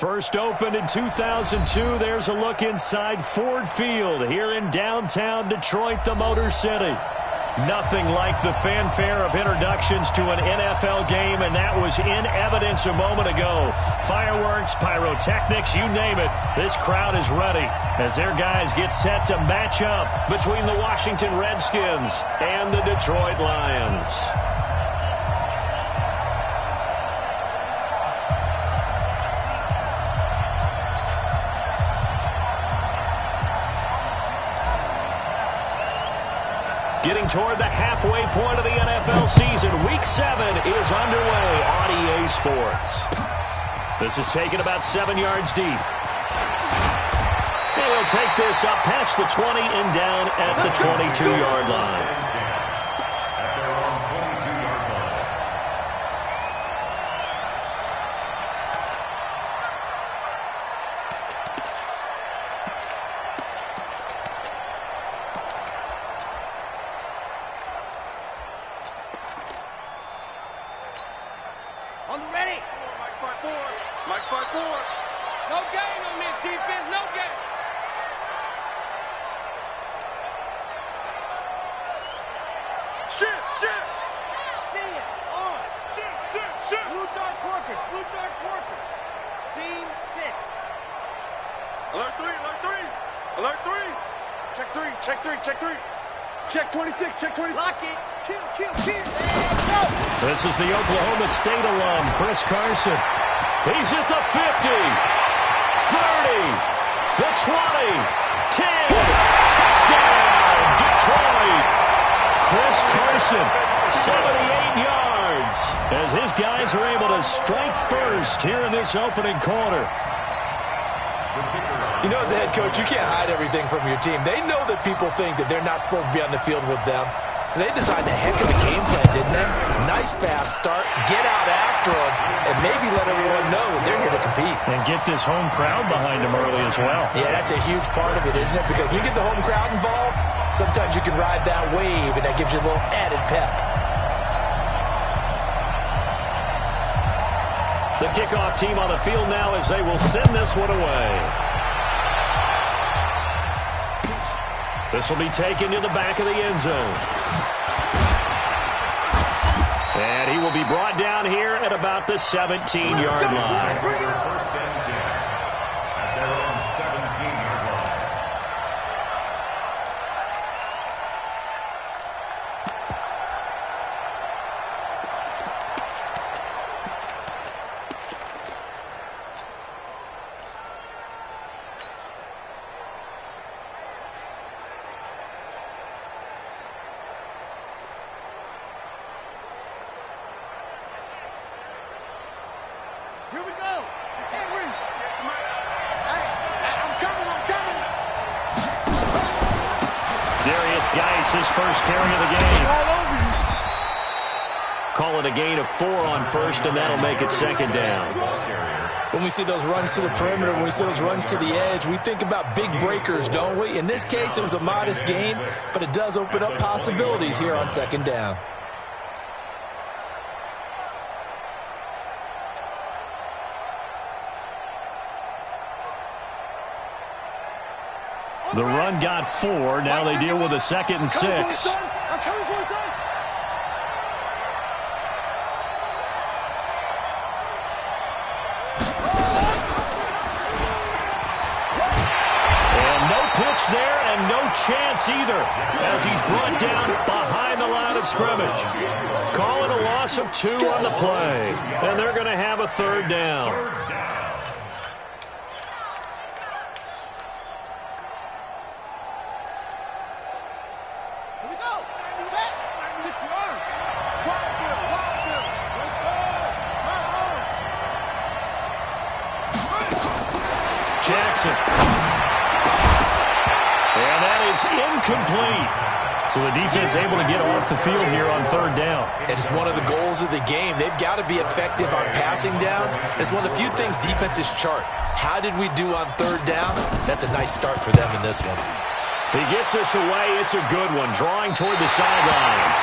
First opened in 2002. There's a look inside Ford Field here in downtown Detroit, the Motor City. Nothing like the fanfare of introductions to an NFL game, and that was in evidence a moment ago. Fireworks, pyrotechnics, you name it. This crowd is ready as their guys get set to match up between the Washington Redskins and the Detroit Lions. Getting toward the halfway point of the NFL season. Week 7 is underway on EA Sports. This is taken about 7 yards deep. And he'll take this up past the 20 and down at the 22-yard line. This is the Oklahoma State alum, Chris Carson. He's at the 50, 30, the 20, 10. Touchdown, Detroit. Chris Carson, 78 yards, as his guys are able to strike first here in this opening quarter. You know, as a head coach, you can't hide everything from your team. They know that people think that they're not supposed to be on the field with them. So they designed a heck of a game plan, didn't they? Nice fast start, get out after them, and maybe let everyone know that they're here to compete. And get this home crowd behind them early as well. Yeah, that's a huge part of it, isn't it? Because when you get the home crowd involved, sometimes you can ride that wave, and that gives you a little added pep. The kickoff team on the field now as they will send this one away. This will be taken to the back of the end zone. And he will be brought down here at about the 17-yard line. First and 10 at their own 17-yard line. His first carry of the game. Call it a gain of 4 on first, and that'll make it second down. When we see those runs to the perimeter, when we see those runs to the edge, we think about big breakers, don't we? In this case, it was a modest gain, but it does open up possibilities here on second down. The run got 4. Now they deal with a 2nd and 6. And no pitch there and no chance either as he's brought down behind the line of scrimmage. Call it a loss of 2 on the play. And they're going to have a 3rd down. And that is incomplete. So the defense able to get off the field here on 3rd down. It is one of the goals of the game. They've got to be effective on passing downs. It's one of the few things defenses chart. How did we do on 3rd down? That's a nice start for them in this one. He gets us away. It's a good one. Drawing toward the sidelines.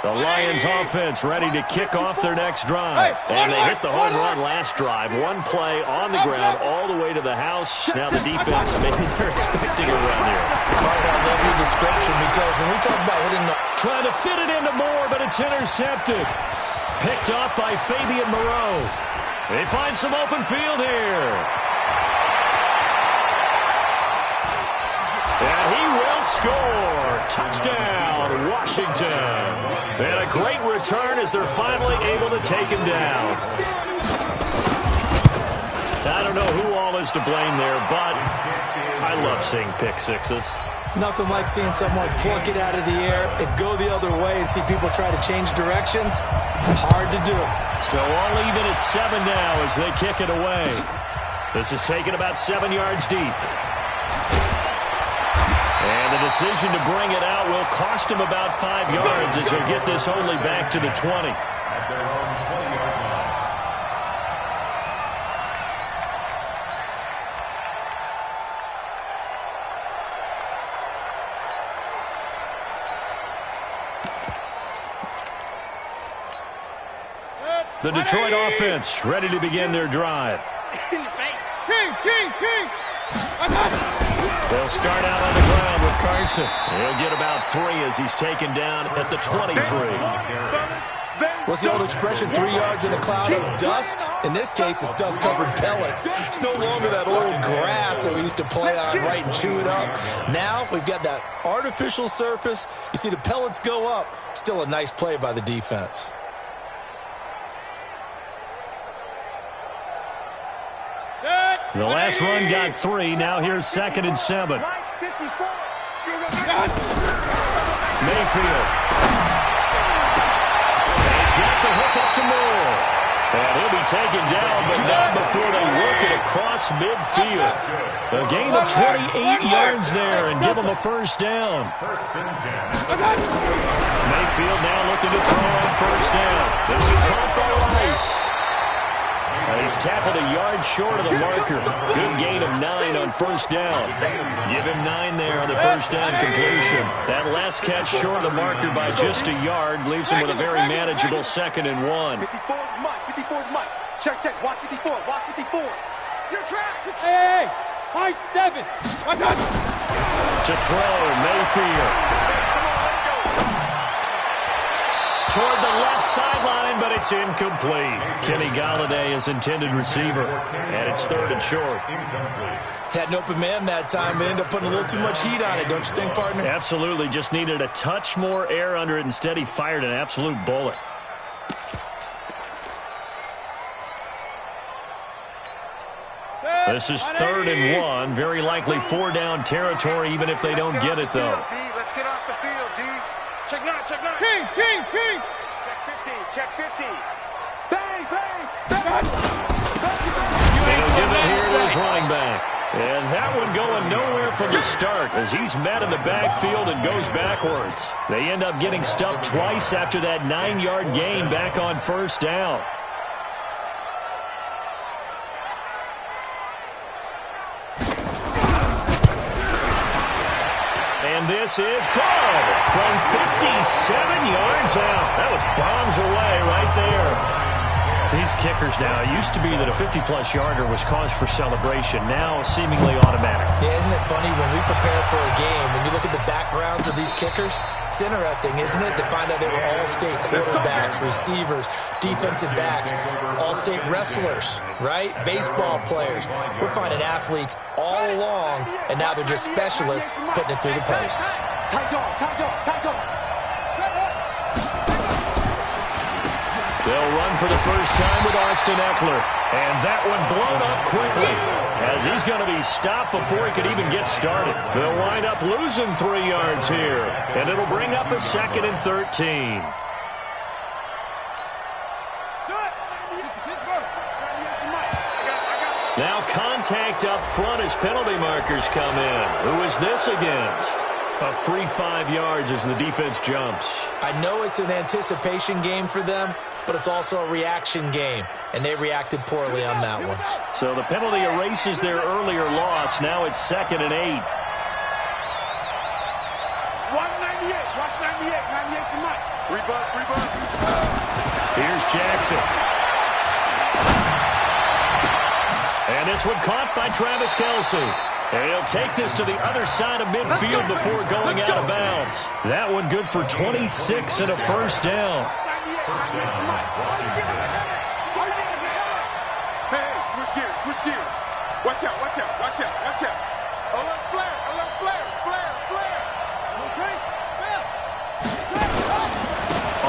The Lions offense ready to kick off their next drive. And they hit the home run last drive. One play on the ground all the way to the house. Now the defense, maybe they're expecting a run here. I love your description because when we talk about hitting the... Trying to fit it into Moore, but it's intercepted. Picked up by Fabian Moreau. They find some open field here. And he will score. Touchdown, Washington. And a great return as they're finally able to take him down. I don't know who all is to blame there, but I love seeing pick sixes. Nothing like seeing someone pluck it out of the air and go the other way and see people try to change directions. Hard to do. So all even at 7 now as they kick it away. This is taken about 7 yards deep. And the decision to bring it out will cost him about 5 yards as he'll get this only back to the 20. At their own 20-yard line. The Detroit offense ready to begin their drive. They'll start out on the ground with Carson. He'll get about 3 as he's taken down at the 23. What's the old expression, 3 yards in a cloud of dust? In this case, it's dust-covered pellets. It's no longer that old grass that we used to play on, right, and chew it up. Now we've got that artificial surface. You see the pellets go up. Still a nice play by the defense. The last run got 3. Now here's 2nd and 7. Mayfield. He's got the hook up to Moore. And he'll be taken down, but not before they work it across midfield. A gain of 28 yards there and give them a first down. Mayfield now looking to throw on first down. This is caught by Royce. He's tackled a yard short of the marker. Good gain of 9 on first down. Give him 9 there on the first down completion. That last catch short of the marker by just a yard leaves him with a very manageable 2nd and 1. 54 is Mike. 54 is Mike. Check, check. Watch 54. Watch 54. Your track. Hey, high 7. To throw, Mayfield. Toward the left sideline, but it's incomplete. Kenny Galladay is intended receiver, and it's 3rd and short. Had an open man that time, but ended up putting a little too much heat on it, don't you think, partner? Absolutely. Just needed a touch more air under it. Instead, he fired an absolute bullet. This is 3rd and 1. Very likely 4 down territory, even if they don't get it, though. Let's get off the field, D. Check 9, check 9. King. Check 50. Bang, bang, bang. They'll give it here to his running back. And that one going nowhere from the start as he's met in the backfield and goes backwards. They end up getting stuffed twice after that 9-yard gain back on first down. And this is good from 57 yards out. That was bombs away right there. These kickers now, it used to be that a 50-plus yarder was cause for celebration. Now seemingly automatic. Yeah, isn't it funny when we prepare for a game, when you look at the backgrounds of these kickers, it's interesting, isn't it, to find out they were all-state quarterbacks, receivers, defensive backs, all-state wrestlers, right? Baseball players. We're finding athletes all along, and now they're just specialists putting it through the posts. Tight dog. They'll run for the first time with Austin Eckler. And that one blown up quickly as he's going to be stopped before he could even get started. They'll wind up losing 3 yards here. And it'll bring up a 2nd and 13. Now contact up front as penalty markers come in. Who is this against? A free 5 yards as the defense jumps. I know it's an anticipation game for them, but it's also a reaction game, and they reacted poorly on that one. So the penalty erases their earlier loss. Now it's 2nd and 8. Watch 98. Watch 98. 98 to Mike. Free bus. Here's Jackson. And this one caught by Travis Kelce. And he'll take this to the other side of midfield before going out of bounds. That one good for 26 and a first down. Hey, switch gears, switch gears. Watch out, watch out, watch out, watch out. Alert flare, flare, flare. Okay,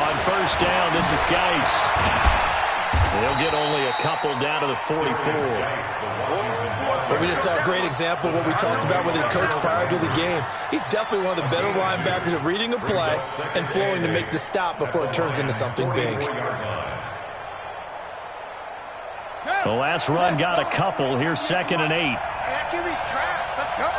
On first down, this is Geis. They'll get only a couple down to the 44. But we just saw a great example of what we talked about with his coach prior to the game. He's definitely one of the better linebackers at reading a play and flowing to make the stop before it turns into something big. The last run got a couple. Here's 2nd and 8. Hey, that QB's traps. Let's go.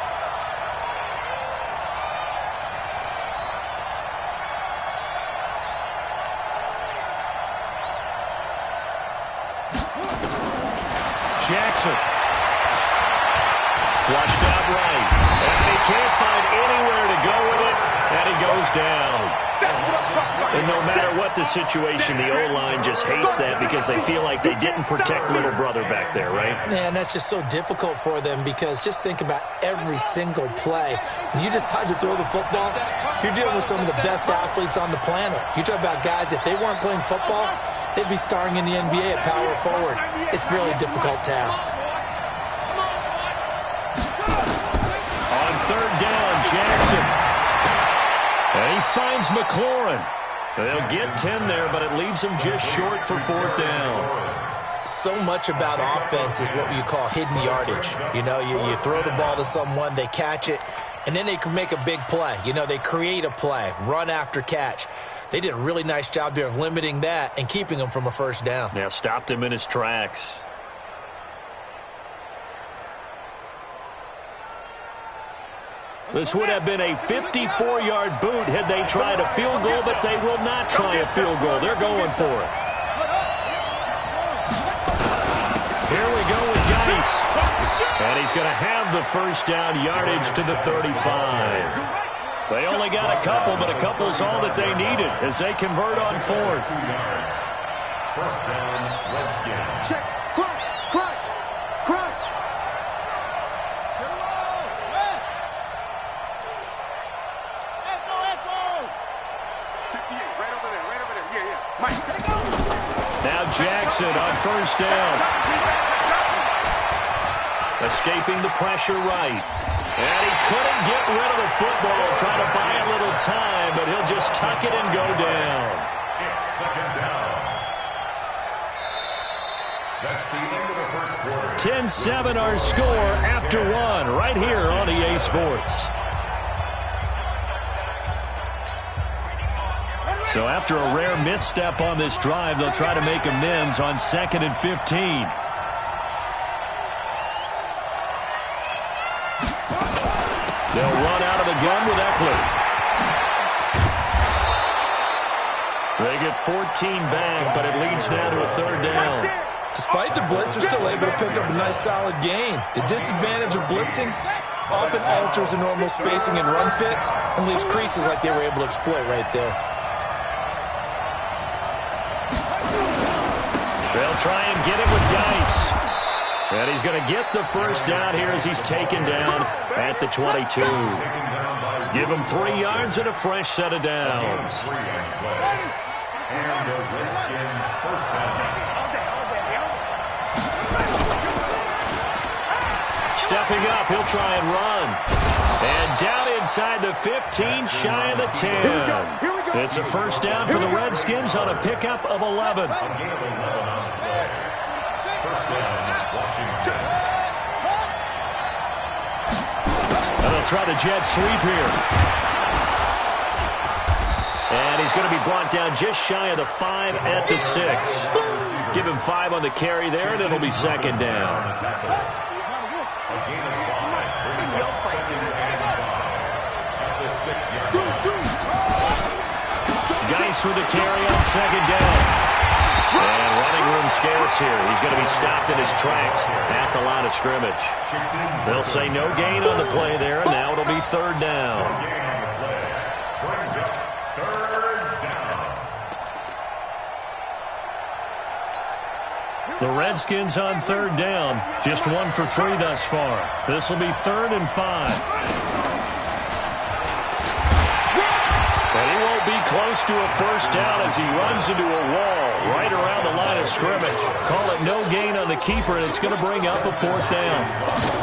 Jackson. Flushed out right. And he can't find anywhere to go with it. And he goes down. And no matter what the situation, the O-line just hates that because they feel like they didn't protect little brother back there, right? Man, that's just so difficult for them because just think about every single play. When you decide to throw the football, you're dealing with some of the best athletes on the planet. You talk about guys, if they weren't playing football, they'd be starring in the NBA at power forward. It's a really difficult task. On third down, Jackson. And he finds McLaurin. They'll get 10 there, but it leaves them just short for 4th down. So much about offense is what you call hidden yardage. You know, you throw the ball to someone, they catch it, and then they can make a big play. You know, they create a play, run after catch. They did a really nice job there of limiting that and keeping him from a first down. Yeah, stopped him in his tracks. This would have been a 54-yard boot had they tried a field goal, but they will not try a field goal. They're going for it. Here we go with Geis. And he's going to have the first down, yardage to the 35. They only got a couple, but a couple's all that they needed as they convert on 4th. First down, Redskins. Check, crunch, crunch, crunch. Echo. 58, right over there. Yeah. Mike. Now Jackson on first down. Escaping the pressure right. And he couldn't get rid of the football, trying to buy a little time, but he'll just tuck it and go down. It's 2nd down. That's the end of the first quarter. 10-7 our score after 1 right here on EA Sports. So after a rare misstep on this drive, they'll try to make amends on 2nd and 15. They'll run out of the gun with Eckler. They get 14 back, but it leads now to a 3rd down. Despite the blitz, they're still able to pick up a nice, solid gain. The disadvantage of blitzing often alters the normal spacing and run fits and leaves creases like they were able to exploit right there. They'll try and get it with Geis. And he's going to get the first down here as he's taken down at the 22. Give him 3 yards and a fresh set of downs. And the Redskin first down. Stepping up, he'll try and run. And down inside the 15, shy of the 10. It's a first down for the Redskins on a pickup of 11. And they'll try the jet sweep here. And he's going to be brought down just shy of the 5 at the 6. Give him 5 on the carry there, and it'll be 2nd down. Geis with the carry on 2nd down. And running room scarce here. He's going to be stopped in his tracks at the line of scrimmage. They'll say no gain on the play there, and now it'll be 3rd down. The Redskins on third down. Just 1 for 3 thus far. This will be 3rd and 5. And he won't be close to a first down as he runs into a wall right around the line of scrimmage. Call it no gain on the keeper, and it's going to bring up a 4th down.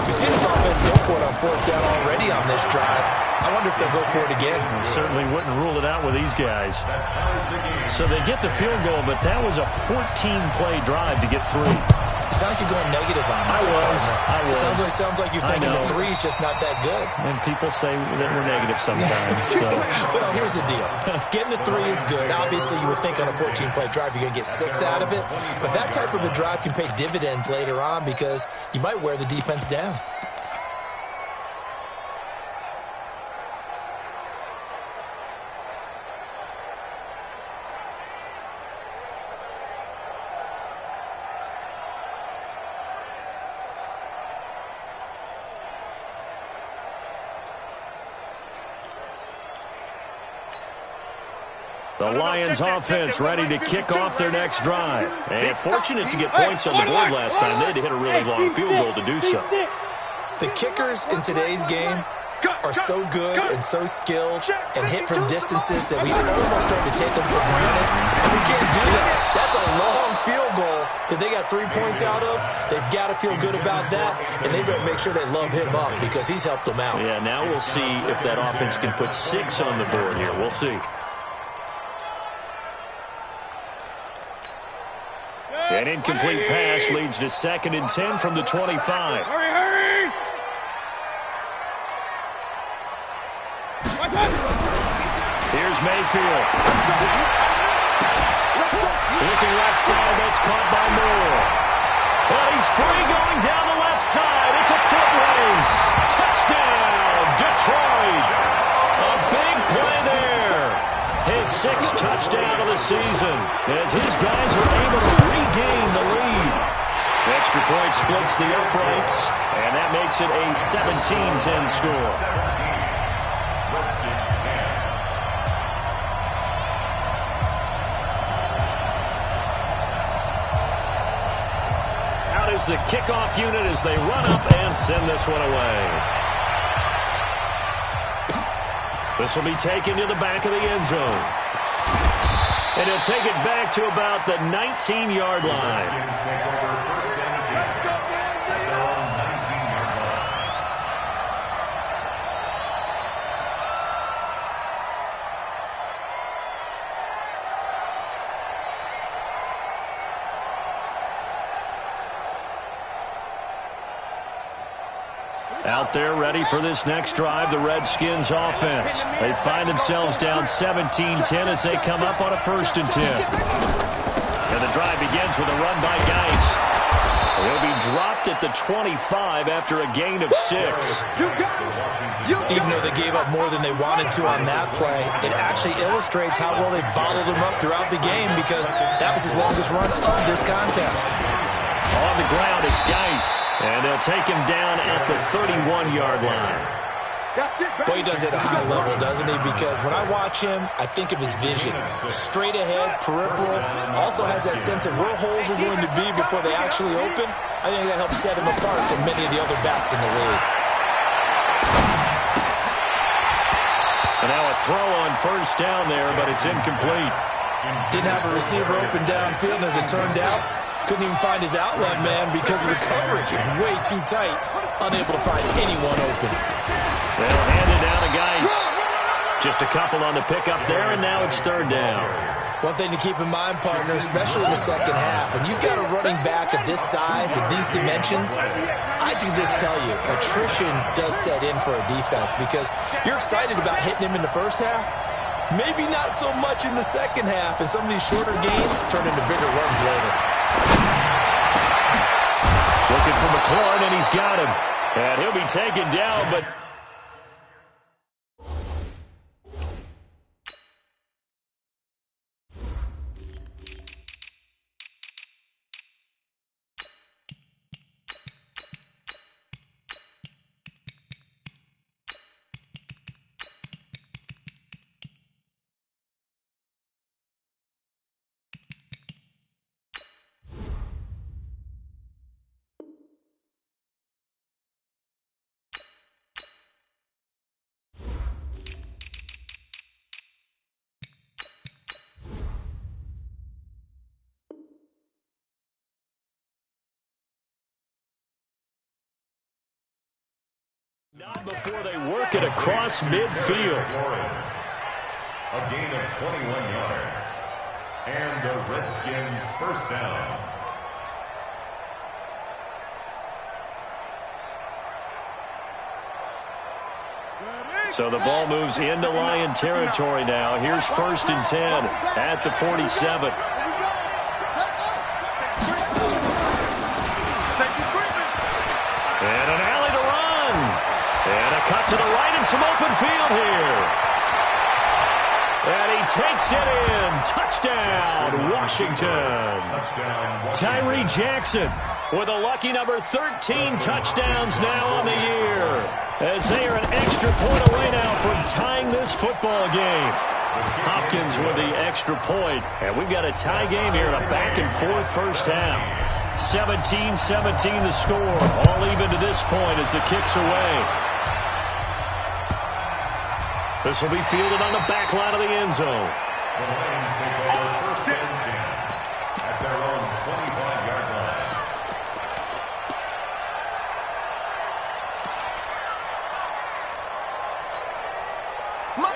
We've seen this offense go for it on 4th down already on this drive. I wonder if they'll go for it again. Certainly wouldn't rule it out with these guys. So they get the field goal, but that was a 14-play drive to get 3. You sound like you're going negative on that. I was. It sounds like you're thinking the 3 is just not that good. And people say that we're negative sometimes. So. Well, here's the deal. Getting the 3 is good. Obviously, you would think on a 14-play drive you're going to get 6 out of it. But that type of a drive can pay dividends later on because you might wear the defense down. The Lions offense ready to kick off their next drive. And fortunate to get points on the board last time. They had to hit a really long field goal to do so. The kickers in today's game are so good and so skilled and hit from distances that we almost start to take them for granted. We can't do that. That's a long field goal that they got 3 points out of. They've got to feel good about that, and they better make sure they love him up because he's helped them out. Yeah, now we'll see if that offense can put 6 on the board here. We'll see. An incomplete pass leads to 2nd and 10 from the 25. Hurry! Here's Mayfield. Looking left side, that's caught by Moore. Well, he's free going down the left side. It's a foot race. Touchdown, Detroit. A big play there. His 6th touchdown of the season as his guys are able to regain the lead. Extra point splits the uprights, and that makes it a 17-10 score. Out is the kickoff unit as they run up and send this one away. This will be taken to the back of the end zone. And he'll take it back to about the 19-yard line. Out there ready for this next drive, the Redskins offense. They find themselves down 17-10 as they come up on a 1st and 10. And the drive begins with a run by Geis. He'll be dropped at the 25 after a gain of 6. Even though they gave up more than they wanted to on that play, it actually illustrates how well they bottled him up throughout the game because that was his longest run of this contest. On the ground, it's Geis. And they'll take him down at the 31-yard line. Boy, he does it at a high level, doesn't he? Because when I watch him, I think of his vision. Straight ahead, peripheral. Also has that sense of where holes are going to be before they actually open. I think that helps set him apart from many of the other backs in the league. And now a throw on 1st down there, but it's incomplete. Didn't have a receiver open downfield, and as it turned out, couldn't even find his outlet man because of the coverage. It's way too tight. Unable to find anyone open. They'll hand it down to Geis. Just a couple on the pickup there, and now it's 3rd down. One thing to keep in mind, partner, especially in the second half, when you've got a running back of this size, of these dimensions, I can just tell you, attrition does set in for a defense because you're excited about hitting him in the first half. Maybe not so much in the second half, and some of these shorter gains turn into bigger runs later. Looking for McLaurin, and he's got him. And he'll be taken down, but Before they work it across midfield. A gain of 21 yards. And the Redskin first down. So the ball moves into Lion territory now. Here's 1st and 10 at the 47. And an alley to run. And a cut to the right and some open field here. And he takes it in. Touchdown, Washington. Tyree Jackson with a lucky number 13 touchdowns now on the year, as they are an extra point away now from tying this football game. Hopkins with the extra point, and we've got a tie game here in a back-and-forth first half. 17-17 the score, all even to this point as the kick's away. This will be fielded on the back line of the end zone. The Lions take over 1st and 10 at their own 25-yard line.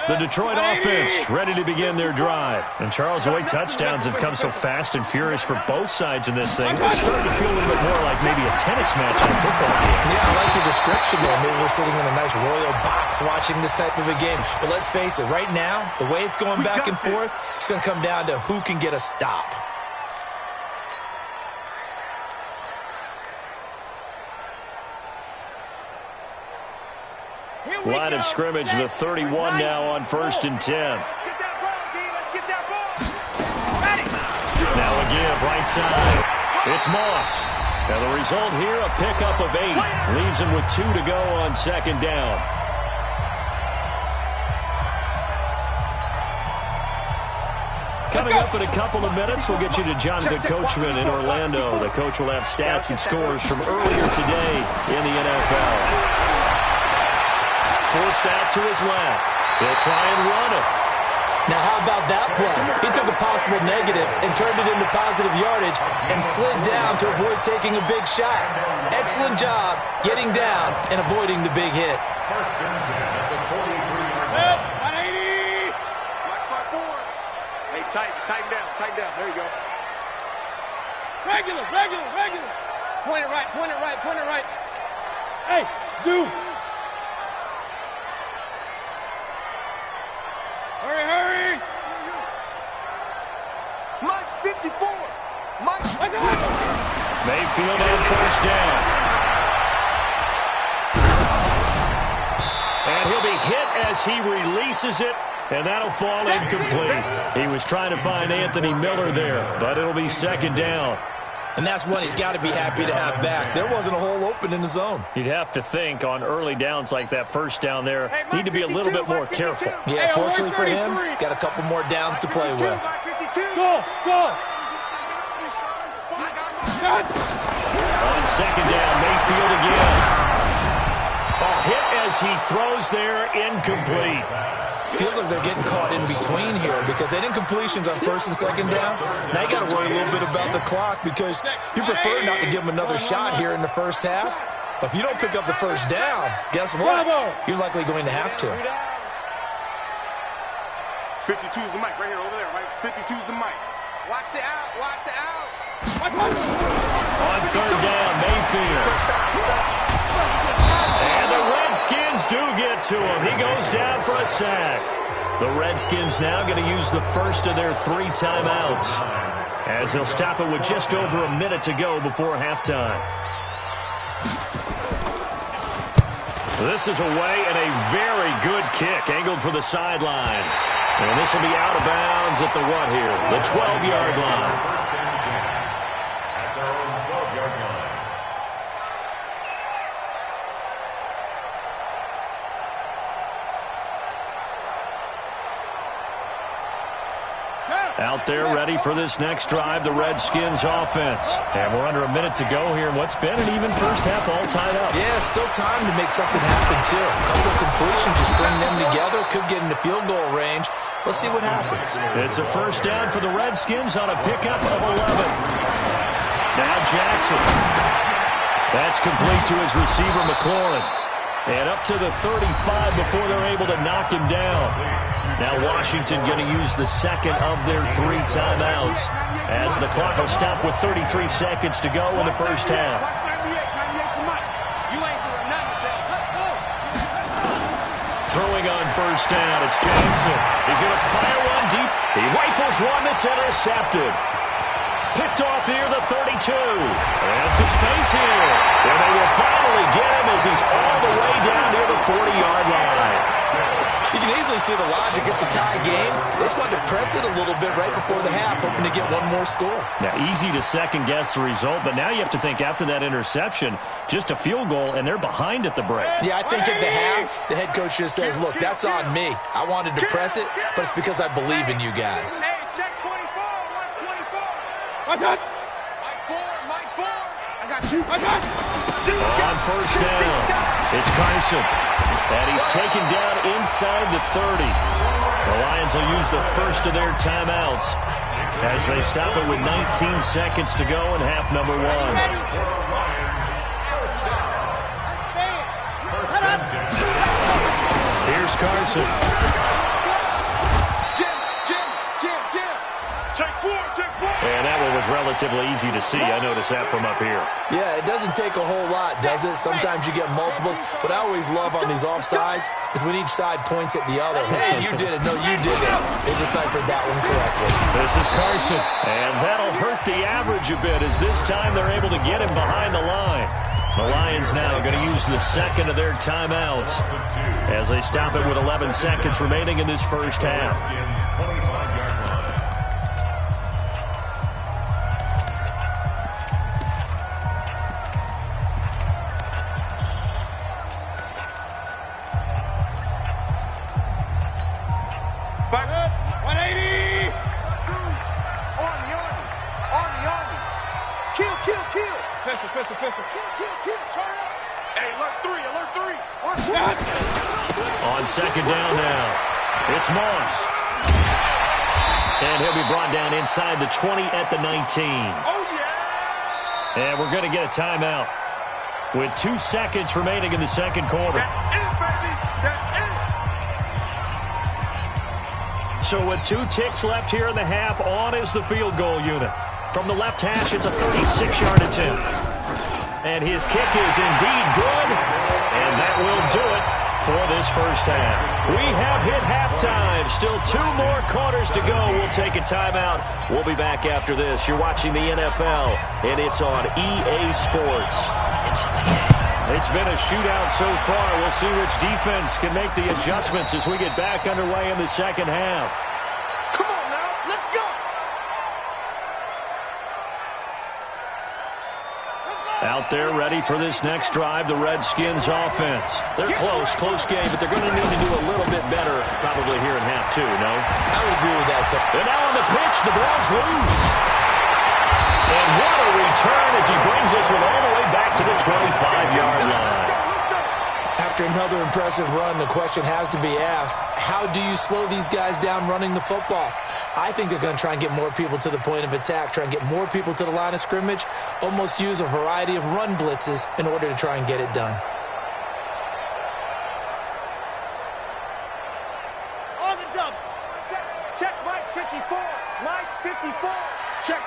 The Detroit offense ready to begin their drive. And Charles, the way touchdowns have come so fast and furious for both sides in this thing, it's starting to feel a little bit more like maybe a tennis match than a football game. Yeah, I like your description there. Maybe we're sitting in a nice royal box watching this type of a game. But let's face it, right now, the way it's going back and forth, it's going to come down to who can get a stop. Line of scrimmage, the 31 now on 1st and 10. Now a give, right side. It's Moss. Now the result here, a pickup of 8. Leaves him with 2 to go on 2nd down. Coming up in a couple of minutes, we'll get you to Jonathan Coachman in Orlando. The coach will have stats and scores from earlier today in the NFL. Forced out to his left. He'll try and run it. Now, how about that play? He took a possible negative and turned it into positive yardage and slid down to avoid taking a big shot. Excellent job getting down and avoiding the big hit. 1st and 10 at the 43-yard line. 180. Watch my board. Hey, tighten down. There you go. Regular. Point it right. Hey, zoom. Hurry. Mike's 54. Mayfield on 1st down. And he'll be hit as he releases it, and that'll fall incomplete. He was trying to find Anthony Miller there, but it'll be 2nd down. And that's one he's got to be happy to have back. There wasn't a hole open in the zone. You'd have to think on early downs like that 1st down there, need to be a little bit more careful. Yeah, fortunately for him, got a couple more downs to play with. Go. On 2nd down, Mayfield again. A hit as he throws there, incomplete. Feels like they're getting caught in between here because they didn't incompletions on 1st and 2nd down. Now you got to worry a little bit about the clock because you prefer not to give them another shot here in the first half. But if you don't pick up the 1st down, guess what? You're likely going to have to. 52 is the mic right here over there, right? 52 is the mic. Watch the out. On 3rd down, Mayfield. And the Redskins do get to him. He goes down for a sack. The Redskins now going to use the first of their 3 timeouts, as they'll stop it with just over a minute to go before halftime. This is away and a very good kick, angled for the sidelines. And this will be out of bounds at the what here? The 12-yard line. At their own 12-yard line. Out there ready for this next drive, the Redskins offense. And we're under a minute to go here in what's been an even first half, all tied up. Yeah, still time to make something happen, too. A couple of completions, you string them together, could get into field goal range. Let's see what happens. It's a first down for the Redskins on a pickup of 11. Now Jackson. That's complete to his receiver, McLaurin. And up to the 35 before they're able to knock him down. Now Washington going to use the second of their 3 timeouts as the clock will stop with 33 seconds to go in the first half. Throwing on first down, it's Jackson. He's going to fire one deep. He rifles one that's intercepted. Picked off near the 32. And some space here. And they will finally get him as he's all the way down near the 40-yard line. You can easily see the logic. It's a tie game. They just wanted to press it a little bit right before the half, hoping to get one more score. Now, easy to second-guess the result, but now you have to think after that interception, just a field goal, and they're behind at the break. Yeah, I think at the half, the head coach just says, look, that's on me. I wanted to press it, but it's because I believe in you guys. Hey, check 24. Watch 24. What's that? Mike 4. I got you. On first down, it's Carson. And he's taken down inside the 30. The Lions will use the first of their timeouts as they stop it with 19 seconds to go in half number 1. Here's Carson. Jim. Check 4. And that one was relatively easy to see. I noticed that from up here. Yeah, it doesn't take a whole lot, does it? Sometimes you get multiples. What I always love on these offsides is when each side points at the other. Hey, you did it. No, you did it. They deciphered that one correctly. This is Carson. And that'll hurt the average a bit as this time they're able to get him behind the line. The Lions now are going to use the second of their timeouts as they stop it with 11 seconds remaining in this first half. On second down now, it's Moss. And he'll be brought down inside the 20 at the 19. And we're going to get a timeout with 2 seconds remaining in the second quarter. So with 2 ticks left here in the half, on is the field goal unit. From the left hash, it's a 36-yard attempt. And his kick is indeed good, and that will do it for this first half. We have hit halftime. Still 2 more quarters to go. We'll take a timeout. We'll be back after this. You're watching the NFL, and it's on EA Sports. It's been a shootout so far. We'll see which defense can make the adjustments as we get back underway in the second half. Come on now, let's go. Out there ready for this next drive, the Redskins offense. They're close game, but they're going to need to do a little bit better probably here in half 2, no? I would agree with that, too. And now on the pitch, the ball's loose. And what a return as he brings us all the way back to the 25-yard line. After another impressive run, the question has to be asked, how do you slow these guys down running the football? I think they're going to try and get more people to the point of attack, try and get more people to the line of scrimmage, almost use a variety of run blitzes in order to try and get it done. On the double. Check Mike 54. Mike 54. Check.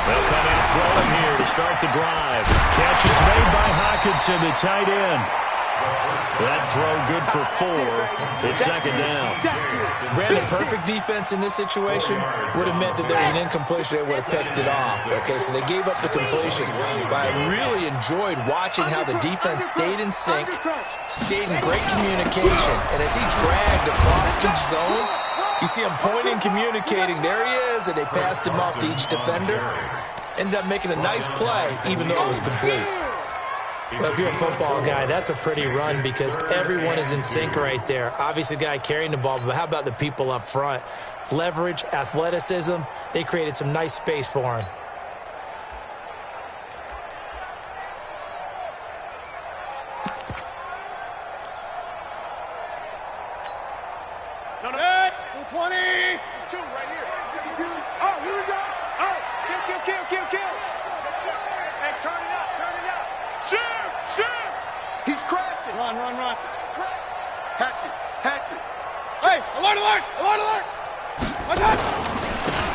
They'll come in throwing here to start the drive. Catch is made by Hawkinson, the tight end. That throw good for 4. It's second down. Brandon, perfect defense in this situation would have meant that there was an incompletion. They would have picked it off. Okay, so they gave up the completion. But I really enjoyed watching how the defense stayed in sync, stayed in great communication. And as he dragged across each zone, you see him pointing, communicating. There he is, and they passed him off to each defender. Ended up making a nice play, even though it was complete. Well, if you're a football guy, that's a pretty run because everyone is in sync right there. Obviously, the guy carrying the ball, but how about the people up front? Leverage, athleticism, they created some nice space for him. No, 20. 2 right here. Oh, here we go. Oh, kill. Hey, turn it up. Shoot.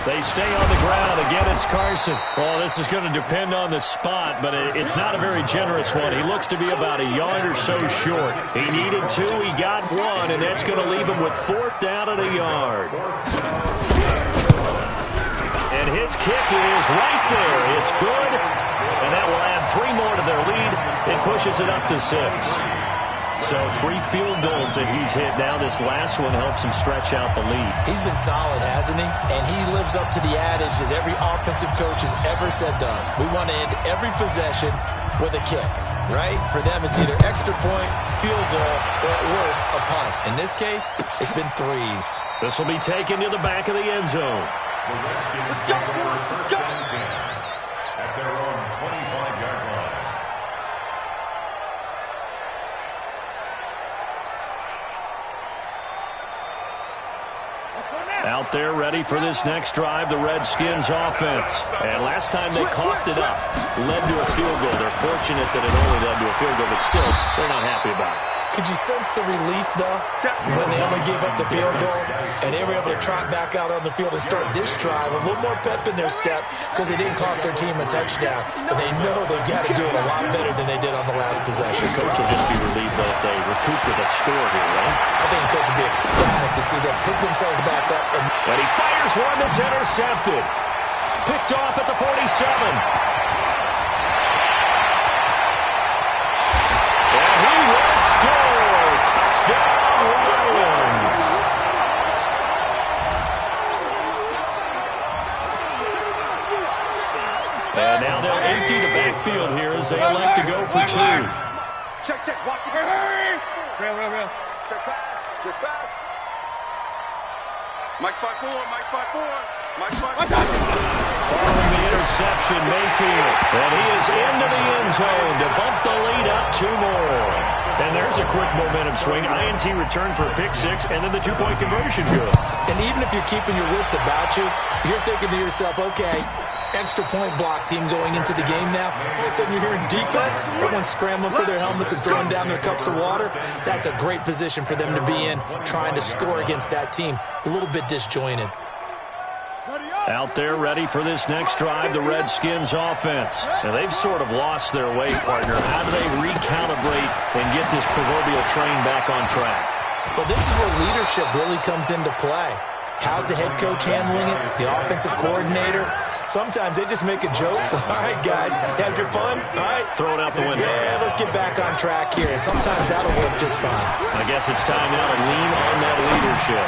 They stay on the ground. Again, it's Carson. Well, this is going to depend on the spot, but it's not a very generous one. He looks to be about a yard or so short. He needed 2. He got 1, and that's going to leave him with 4th down at a yard. And his kick is right there. It's good, and that will add 3 more to their lead. It pushes it up to 6. So 3 field goals that he's hit now. This last one helps him stretch out the lead. He's been solid, hasn't he? And he lives up to the adage that every offensive coach has ever said to us. We want to end every possession with a kick, right? For them, it's either extra point, field goal, or at worst, a punt. In this case, it's been 3s. This will be taken to the back of the end zone. The Redskins take over first and 10 at their own 25-yard line. Out there ready for this next drive, the Redskins offense. And last time they coughed it up, led to a field goal. They're fortunate that it only led to a field goal, but still, they're not happy about it. Could you sense the relief, though, when they only gave up the field goal and they were able to trot back out on the field and start this drive? A little more pep in their step because it didn't cost their team a touchdown. But they know they've got to do it a lot better than they did on the last possession. Coach will just be relieved, though, if they recoup with a score here, right? I think Coach will be ecstatic to see them pick themselves back up. And he fires one that's intercepted. Picked off at the 47. And he will score. Touchdown, Lions. And now they'll empty the backfield here as they elect to go for 2. Check, check. Watch the real. Check pass. Check pass. Mike 5-4. Mike 5-4. Mike 5-4. Following the interception, Mayfield. And he is into the end zone to bump the lead up 2 more. And there's a quick momentum swing. INT return for a pick 6, and then the 2-point conversion good. And even if you're keeping your wits about you, you're thinking to yourself, okay, extra point block team going into the game now. All of a sudden you're hearing defense. Everyone's scrambling for their helmets and throwing down their cups of water. That's a great position for them to be in, trying to score against that team. A little bit disjointed. Out there ready for this next drive, the Redskins offense. Now, they've sort of lost their way, partner. How do they recalibrate and get this proverbial train back on track? Well, this is where leadership really comes into play. How's the head coach handling it? The offensive coordinator? Sometimes they just make a joke. All right, guys, had your fun? All right. Throw it out the window. Yeah, let's get back on track here. And sometimes that'll work just fine. I guess it's time now to lean on that leadership.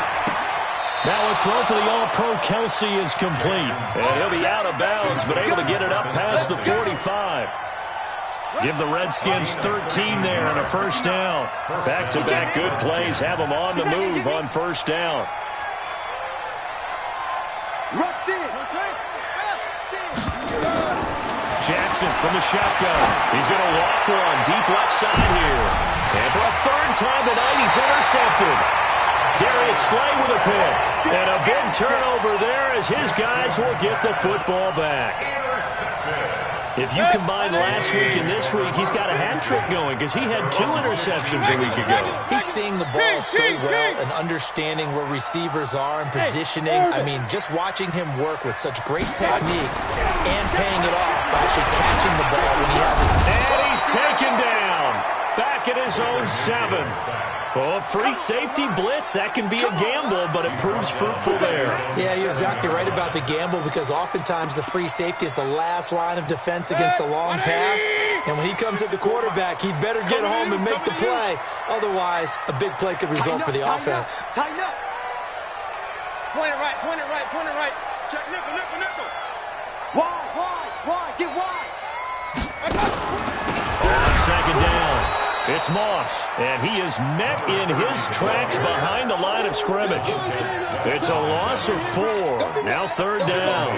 Now a throw for the All-Pro Kelsey is complete. And he'll be out of bounds, but able to get it up past the 45. Give the Redskins 13 there and a first down. Back-to-back good plays have them on the move on first down. Jackson from the shotgun. He's going to walk one deep left side here. And for a 3rd time tonight, he's intercepted. Darius Slay with a pick. And a big turnover there as his guys will get the football back. If you combine last week and this week, he's got a hat trick going because he had 2 interceptions a week ago. He's seeing the ball so well and understanding where receivers are and positioning. I mean, just watching him work with such great technique and paying it off by actually catching the ball when he has it. And he's taken down. Back at his own 7. Well, free safety blitz, that can be a gamble, but it proves fruitful there. Yeah, you're exactly right about the gamble because oftentimes the free safety is the last line of defense against a long pass. And when he comes at the quarterback, he'd better get home and make the play. Otherwise, a big play could result for the offense. Tighten up. Point it right, point it right, point it right. Check nickel, nickel, nickel. Wide, get wide. On second down. It's Moss, and he is met in his tracks behind the line of scrimmage. It's a loss of 4. Now 3rd down.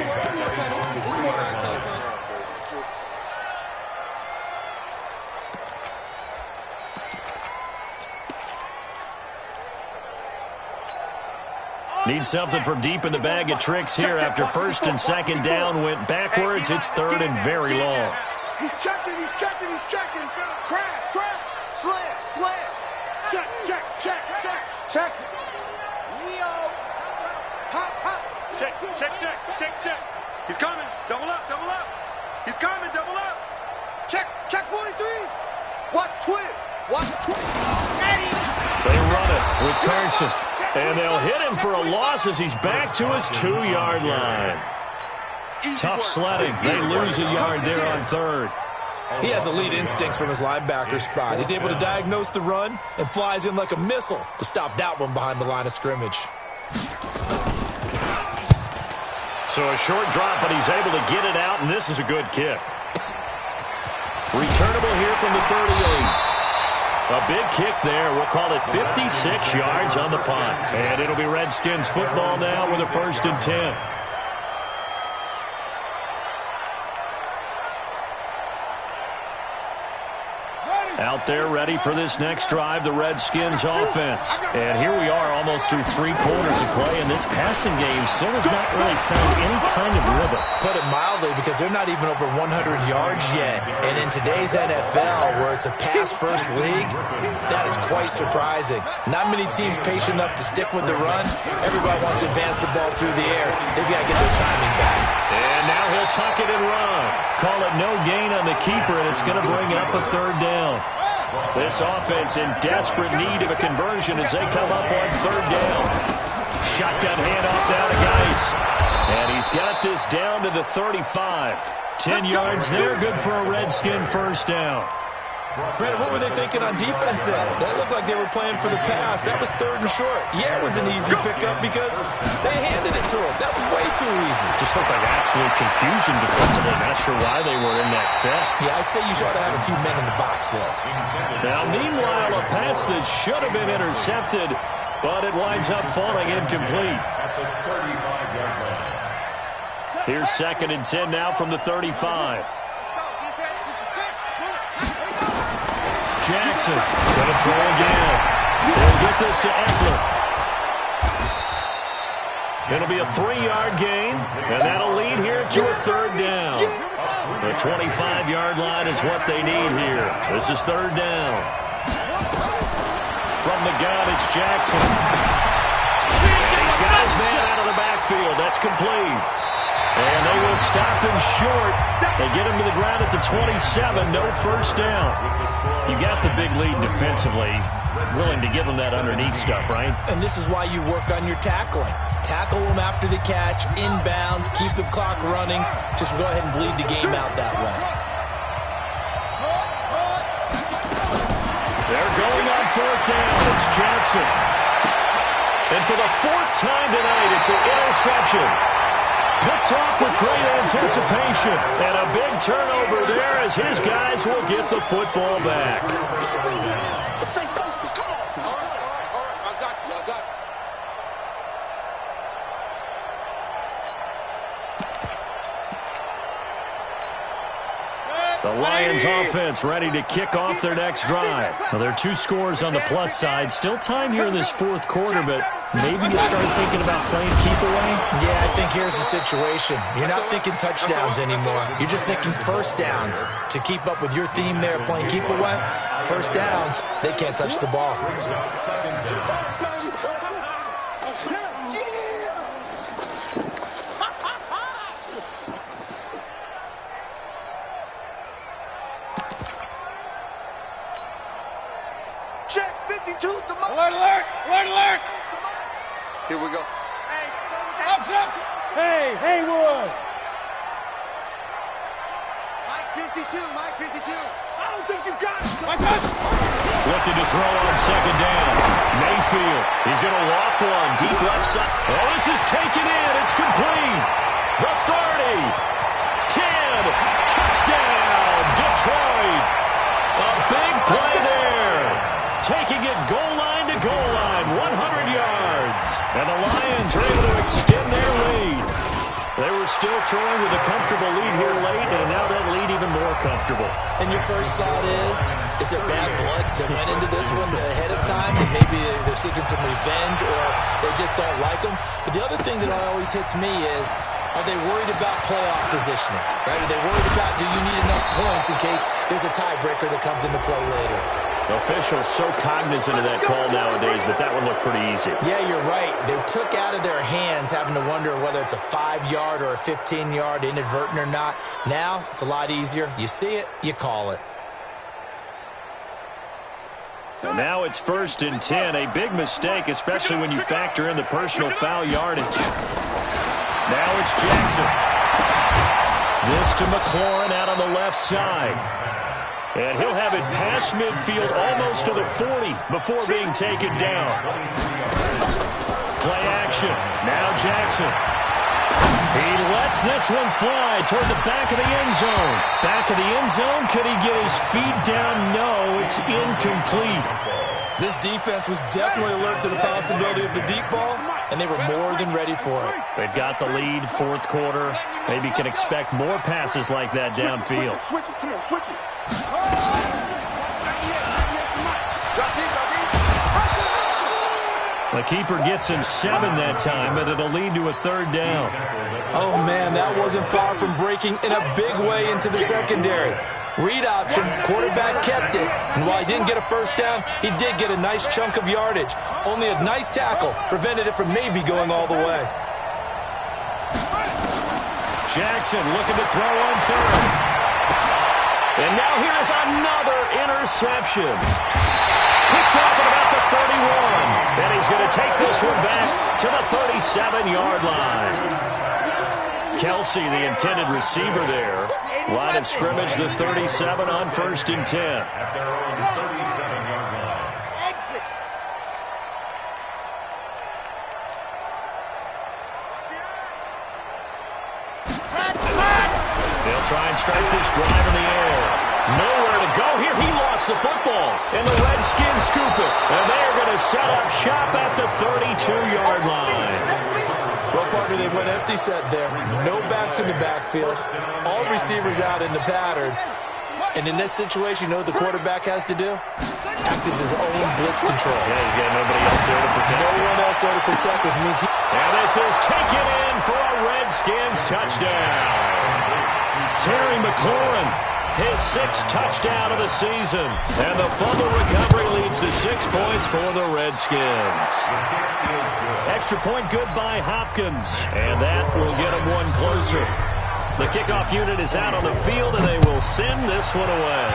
Need something from deep in the bag of tricks here after 1st and 2nd down went backwards. It's 3rd and very long. He's checking. Crash. Slam. Check. Leo. Hop. Check, check, check, check, check. He's coming. Double up, double up. He's coming, double up. Check, check 43. Watch twist. Watch twist. They run it with Carson. And they'll hit him for a loss as he's back to his 2-yard line. Tough sledding. They lose a yard there on third. He has elite instincts from his linebacker spot. He's able to diagnose the run and flies in like a missile to stop that one behind the line of scrimmage. So a short drop, but he's able to get it out, and this is a good kick. Returnable here from the 38. A big kick there. We'll call it 56 yards on the punt. And it'll be Redskins football now with a 1st and 10. Out there ready for this next drive, the Redskins offense. And here we are almost through 3 quarters of play, and this passing game still has not really found any kind of rhythm. Put it mildly, because they're not even over 100 yards yet. And in today's NFL, where it's a pass-first league, that is quite surprising. Not many teams patient enough to stick with the run. Everybody wants to advance the ball through the air. They've got to get their timing back. And now he'll tuck it and run. Call it no gain on the keeper, and it's going to bring up a 3rd down. This offense in desperate need of a conversion as they come up on 3rd down. Shotgun handoff down to Geis. And he's got this down to the 35. 10 yards there, good for a Redskin 1st down. Brandon, what were they thinking on defense there? That looked like they were playing for the pass. That was 3rd and short. Yeah, it was an easy pickup because they handed it to him. That was way too easy. Just looked like absolute confusion defensively. Not sure why they were in that set. Yeah, I'd say you ought to have a few men in the box there. Now, meanwhile, a pass that should have been intercepted, but it winds up falling incomplete. Here's 2nd and 10 now from the 35. Jackson going to throw again. They'll get this to Eckler. It'll be a 3-yard gain, and that'll lead here to a 3rd down. The 25-yard line is what they need here. This is 3rd down. From the gun, it's Jackson. And he's got his man out of the backfield. That's complete. And they will stop him short. They get him to the ground at the 27. No 1st down. You got the big lead defensively. Willing to give him that underneath stuff, right? And this is why you work on your tackling. Tackle them after the catch, inbounds, keep the clock running. Just go ahead and bleed the game out that way. They're going on 4th down. It's Jackson. And for the 4th time tonight, it's an interception. Picked off with great anticipation. And a big turnover there as his guys will get the football back. The Lions offense ready to kick off their next drive. Well, there are 2 scores on the plus side. Still time here in this 4th quarter, but maybe you start thinking about playing keep away? Yeah, I think here's the situation. You're not thinking touchdowns anymore. You're just thinking 1st downs. To keep up with your theme there, playing keep away, 1st downs, they can't touch the ball. Check 52. Alert, alert, alert, alert. Here we go. Hey, Haywood. Mike 52, Mike 52. I don't think you got it. Looking to throw on 2nd down. Mayfield. He's going to walk one. Deep left side. Oh, this is taken in. It's complete. The 30. 10. Touchdown. Detroit. A big play there. Taking it goal line to goal line. 100 yards. And the Lions are able to extend their lead. They were still throwing with a comfortable lead here late, and now that lead even more comfortable. And your first thought is there bad blood that went into this one ahead of time? And maybe they're seeking some revenge or they just don't like them. But the other thing that always hits me is Are they worried about playoff positioning? Right? Are they worried about, do you need enough points in case there's a tiebreaker that comes into play later? Officials so cognizant of that call nowadays, but that one looked pretty easy. Yeah, you're right. They took out of their hands having to wonder whether it's a 5-yard or a 15-yard, inadvertent or not. Now, it's a lot easier. You see it, you call it. So now it's 1st and 10. A big mistake, especially when you factor in the personal foul yardage. Now it's Jackson. This to McLaurin out on the left side. And he'll have it past midfield almost to the 40 before being taken down. Play action. Now Jackson. He lets this one fly toward the back of the end zone. Back of the end zone. Could he get his feet down? No, it's incomplete. This defense was definitely alert to the possibility of the deep ball, and they were more than ready for it. They've got the lead, 4th quarter. Maybe can expect more passes like that downfield. Switch it. Come on, switch it. The keeper gets him 7 that time, but it'll lead to a 3rd down. Oh, man, that wasn't far from breaking in a big way into the secondary. Read option, quarterback kept it. And while he didn't get a first down, he did get a nice chunk of yardage. Only a nice tackle prevented it from maybe going all the way. Jackson looking to throw on 3rd. And now here's another interception. Picked off at about the 31. And he's going to take this one back to the 37-yard line. Kelsey, the intended receiver there. Line of scrimmage, the 37 on 1st and 10. At their own 37-yard line. Exit. They'll try and start this drive in the air. Nowhere to go here. He lost the football. And the Redskins scoop it. And they're going to set up shop at the 32-yard line. Well, partner, they went empty set there. No backs in the backfield. All receivers out in the pattern. And in this situation, you know what the quarterback has to do? Act as his own blitz control. Yeah, he's got nobody else there to protect. No one else there to protect, which means he... And this is taken in for a Redskins touchdown. Terry McLaurin, his 6th touchdown of the season. And the fumble recovery leads to 6 points for the Redskins. Extra point good by Hopkins. And that will get them one closer. The kickoff unit is out on the field, and they will send this one away.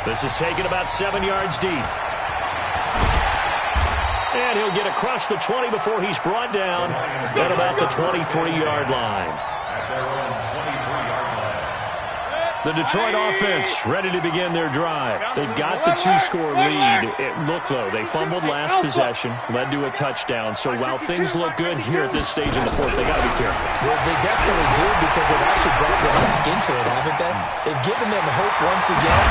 This is taken about 7 yards deep. And he'll get across the 20 before he's brought down at about the 23-yard line. At their own 23-yard line. The Detroit offense ready to begin their drive. They've got the 2-score lead. It looked low. They fumbled last possession, led to a touchdown. So while things look good here at this stage in the 4th, they got to be careful. Well, they definitely do because they've actually brought them back into it, haven't they? They've given them hope once again.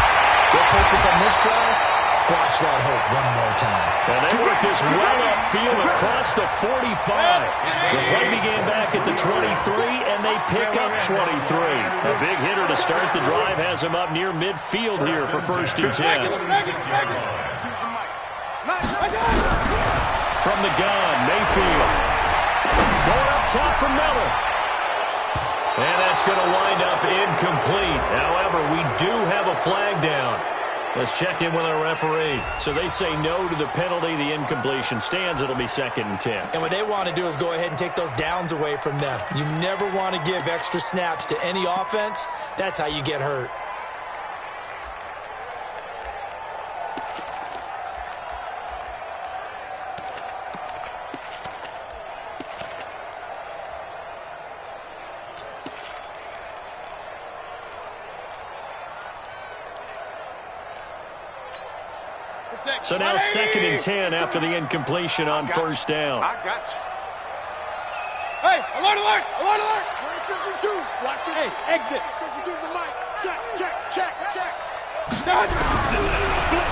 Their purpose on this drive, squash that hope one more time. And they work this well upfield across the 45. The play began back at the 23, and they pick up 23. A big hitter to start the drive has him up near midfield here for 1st and 10. From the gun, Mayfield. Going up top for Miller. And that's going to wind up incomplete. However, we do have a flag down. Let's check in with our referee. So they say no to the penalty. The incompletion stands. It'll be 2nd and 10. And what they want to do is go ahead and take those downs away from them. You never want to give extra snaps to any offense. That's how you get hurt. So now 2nd and 10 after the incompletion on 1st down. I got you. Hey, alert, alert, alert, alert. 52. Watch it. Hey, exit. 52's the mic. Check, check, check, check.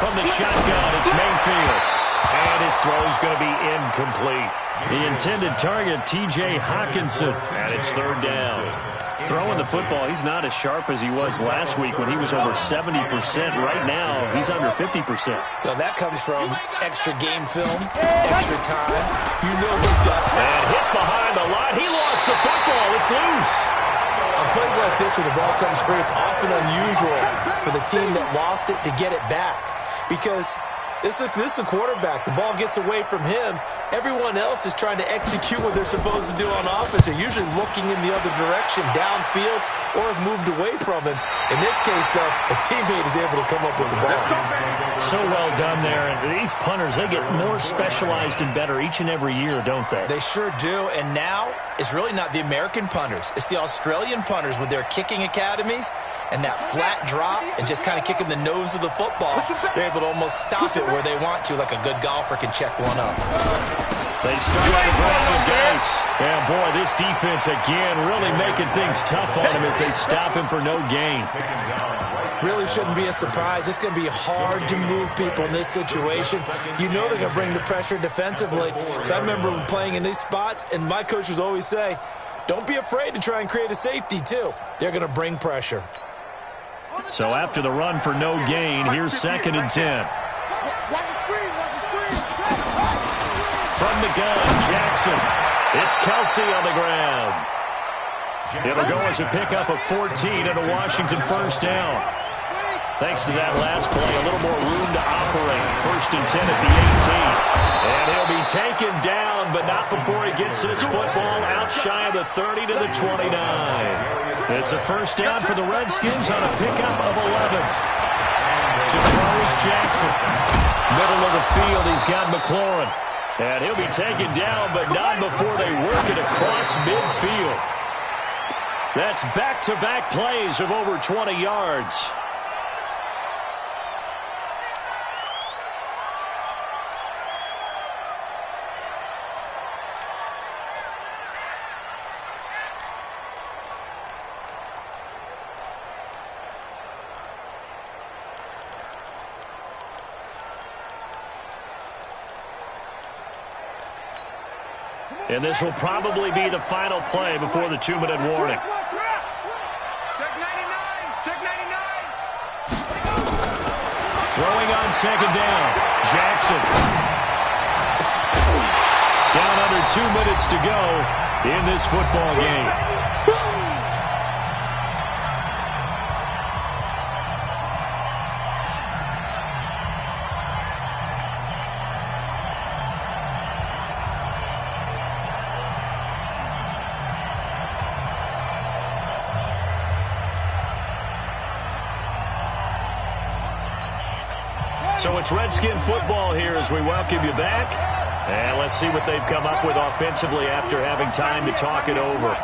From the shotgun, it's Mayfield. And his throw is going to be incomplete. The intended target, T.J. Hawkinson, and it's 3rd down. Throwing the football, he's not as sharp as he was last week when he was over 70%. Right now, he's under 50%. Now that comes from extra game film, extra time. You know he's got... And hit behind the line. He lost the football. It's loose. On plays like this where the ball comes free, it's often unusual for the team that lost it to get it back. Because this is a quarterback. The ball gets away from him. Everyone else is trying to execute what they're supposed to do on offense. They're usually looking in the other direction, downfield, or have moved away from him. In this case, though, a teammate is able to come up with the ball. So well done there. And these punters, they get more specialized and better each and every year, don't they? They sure do. And now it's really not the American punters. It's the Australian punters with their kicking academies and that flat drop and just kind of kicking the nose of the football. They're able to almost stop it where they want to, like a good golfer can check one up. They start on the ground with Dice. And, boy, this defense, again, really making things tough on him as they stop him for no gain. Really shouldn't be a surprise. It's going to be hard to move people in this situation. You know they're going to bring the pressure defensively. Because I remember playing in these spots, and my coaches always say, don't be afraid to try and create a safety, too. They're going to bring pressure. So after the run for no gain, here's 2nd and 10. From the gun, Jackson. It's Kelsey on the ground. It'll go as a pickup of 14 and a Washington first down. Thanks to that last play, a little more room to operate. 1st and 10 at the 18. And he'll be taken down, but not before he gets this football out shy of the 30 to the 29. It's a first down for the Redskins on a pickup of 11. To throw is Jackson. Middle of the field, he's got McLaurin. And he'll be taken down, but not before they work it across midfield. That's back-to-back plays of over 20 yards. And this will probably be the final play before the 2-minute warning. Check 99. Check 99. Throwing on 2nd down. Jackson. Down under 2 minutes to go in this football game. So it's Redskin football here as we welcome you back. And let's see what they've come up with offensively after having time to talk it over.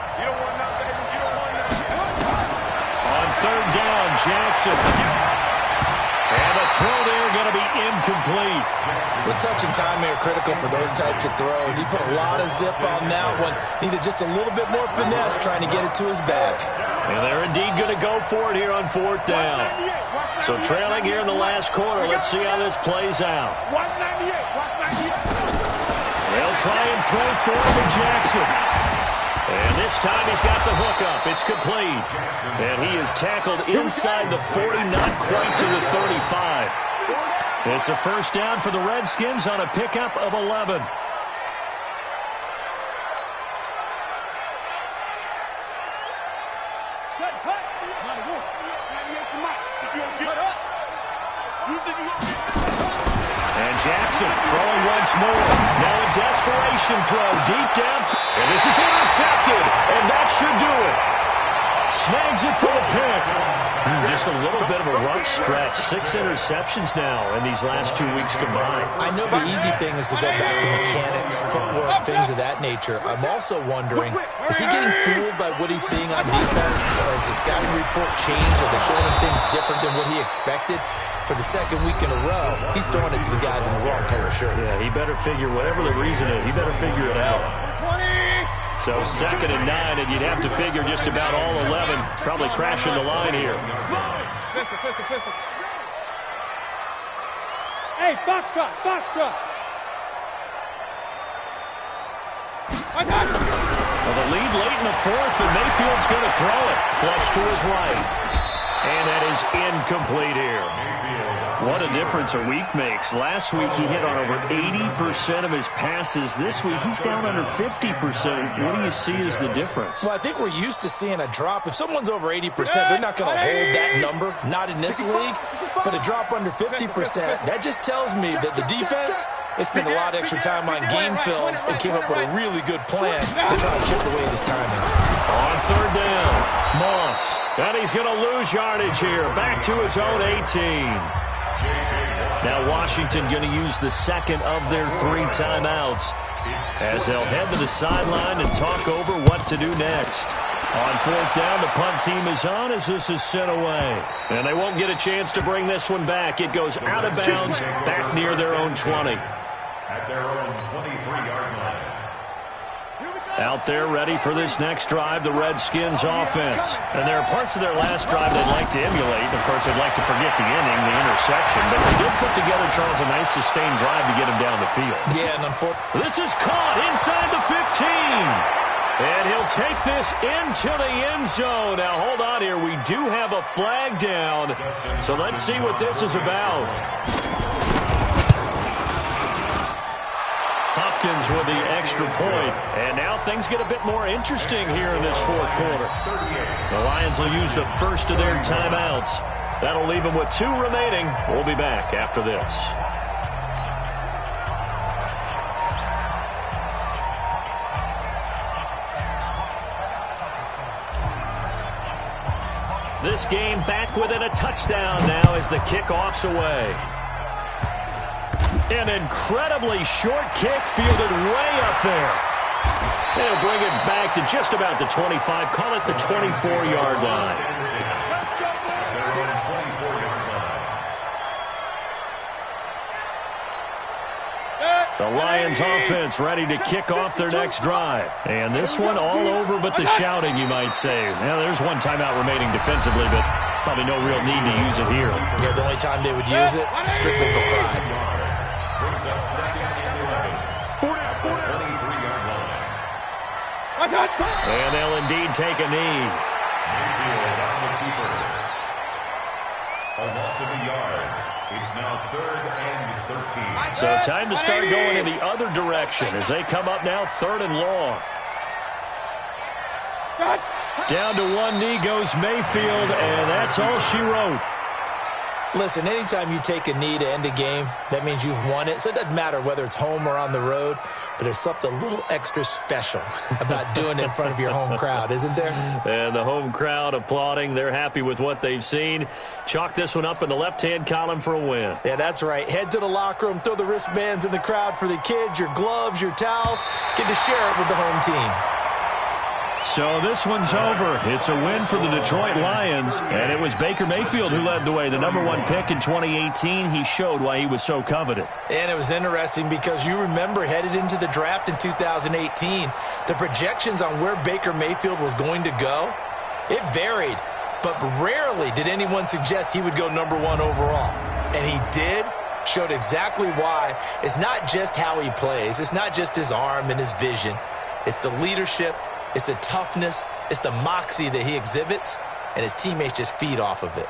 On 3rd down, Jackson. And the throw there going to be incomplete. The touch and time are critical for those types of throws. He put a lot of zip on that one. Needed just a little bit more finesse trying to get it to his back. And they're indeed going to go for it here on 4th down. So trailing here in the last quarter. Let's see how this plays out. They'll try and throw forward to Jackson. And this time he's got the hook up. It's complete. And he is tackled inside the 40, not quite to the 35. It's a first down for the Redskins on a pickup of 11. And Jackson throwing once more. Now a desperation throw deep down. And this is intercepted. And that should do it. Snags it for the pick. Just a little bit of a rough stretch. 6 interceptions now in these last 2 weeks combined. I know the easy thing is to go back to mechanics, footwork, things of that nature. I'm also wondering, is he getting fooled by what he's seeing on defense? Has the scouting report changed? Are they showing him things different than what he expected? For the 2nd week in a row, he's throwing it to the guys in the wrong color shirts. Yeah, he better figure, whatever the reason is, he better figure it out. So 2nd and 9, and you'd have to figure just about all 11 probably crashing the line here. Hey, foxtrot, foxtrot. Well, the lead late in the fourth, but Mayfield's going to throw it. Flush to his right. And that is incomplete here. What a difference a week makes. Last week he hit on over 80% of his passes. This week he's down under 50%. What do you see as the difference? Well, I think we're used to seeing a drop. If someone's over 80%, they're not going to hold that number. Not in this league. But a drop under 50%, that just tells me that the defense has spent a lot of extra time on game films and came up with a really good plan to try to chip away at his timing. On third down, Moss. And he's going to lose yardage here. Back to his own 18. Now Washington going to use the second of their 3 timeouts as they'll head to the sideline and talk over what to do next. On fourth down, the punt team is on as this is sent away. And they won't get a chance to bring this one back. It goes out of bounds back near their own 20. At their own 23-yard line. Out there ready for this next drive, the Redskins offense. And there are parts of their last drive they'd like to emulate. Of course, they'd like to forget the inning, the interception. But they did put together, Charles, a nice sustained drive to get him down the field. Yeah, and unfortunately, this is caught inside the 15. And he'll take this into the end zone. Now, hold on here. We do have a flag down. So let's see what this is about. Hopkins with the extra point. And now things get a bit more interesting here in this fourth quarter. The Lions will use the first of their timeouts. That'll leave them with 2 remaining. We'll be back after this. This game back within a touchdown now as the kickoff's away. An incredibly short kick fielded way up there. They'll bring it back to just about the 25. Call it the 24-yard line. The Lions offense ready to kick off their next drive. And this one all over but the shouting, you might say. Now, there's one timeout remaining defensively, but probably no real need to use it here. Yeah, the only time they would use it, strictly for pride. Brings up second and 11. 23-yard line. And they'll indeed take a knee. Mayfield on the keeper. A loss of a yard. It's now 3rd and 13. So time to start going in the other direction as they come up now 3rd and long. Down to one knee goes Mayfield, and that's all she wrote. Listen, anytime you take a knee to end a game, that means you've won it. So it doesn't matter whether it's home or on the road, but there's something a little extra special about doing it in front of your home crowd, isn't there? And the home crowd applauding. They're happy with what they've seen. Chalk this one up in the left-hand column for a win. Yeah, that's right. Head to the locker room, throw the wristbands in the crowd for the kids, your gloves, your towels. Get to share it with the home team. So this one's over. It's a win for the Detroit Lions, and it was Baker Mayfield who led the way. The #1 pick in 2018, he showed why he was so coveted. And it was interesting because you remember headed into the draft in 2018, the projections on where Baker Mayfield was going to go, it varied. But rarely did anyone suggest he would go #1 overall. And he did. Showed exactly why. It's not just how he plays. It's not just his arm and his vision. It's the leadership. It's the toughness, it's the moxie that he exhibits, and his teammates just feed off of it.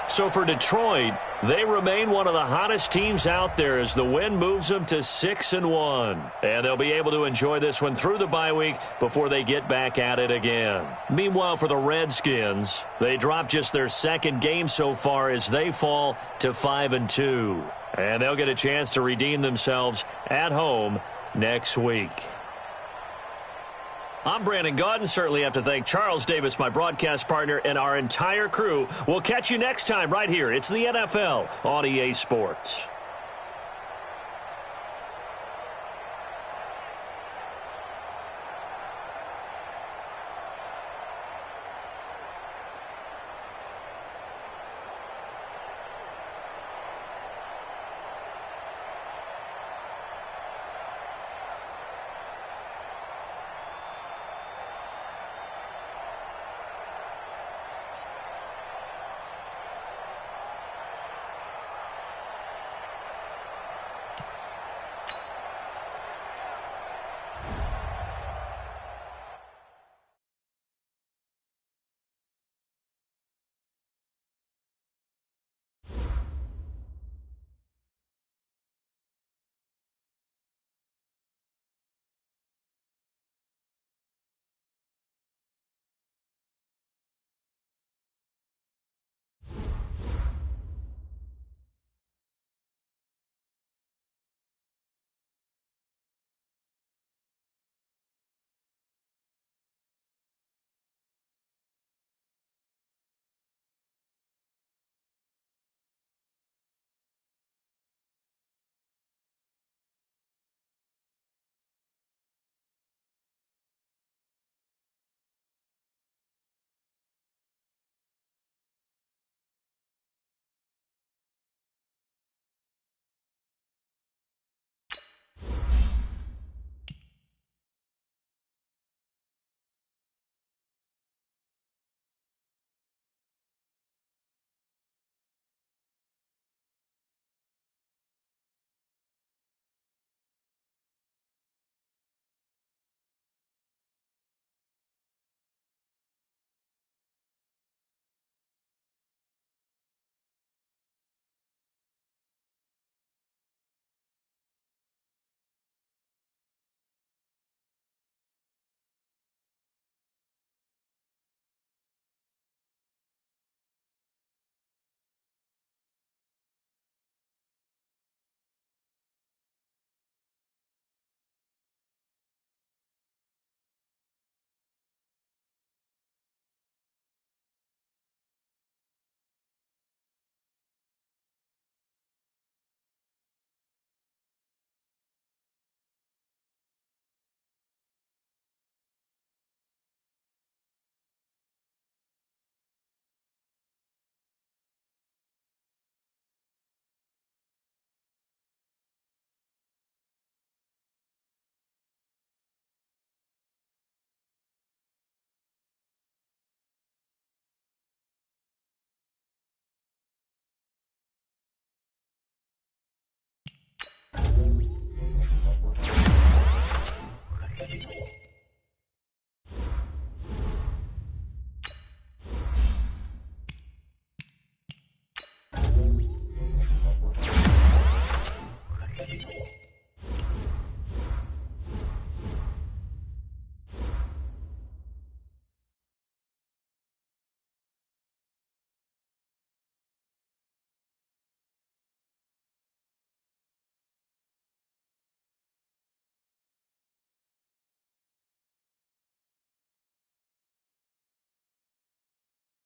So for Detroit, they remain one of the hottest teams out there as the win moves them to 6-1. And they'll be able to enjoy this one through the bye week before they get back at it again. Meanwhile, for the Redskins, they dropped just their 2nd game so far as they fall to 5-2. And they'll get a chance to redeem themselves at home next week. I'm Brandon Gaudin. Certainly have to thank Charles Davis, my broadcast partner, and our entire crew. We'll catch you next time right here. It's the NFL on EA Sports.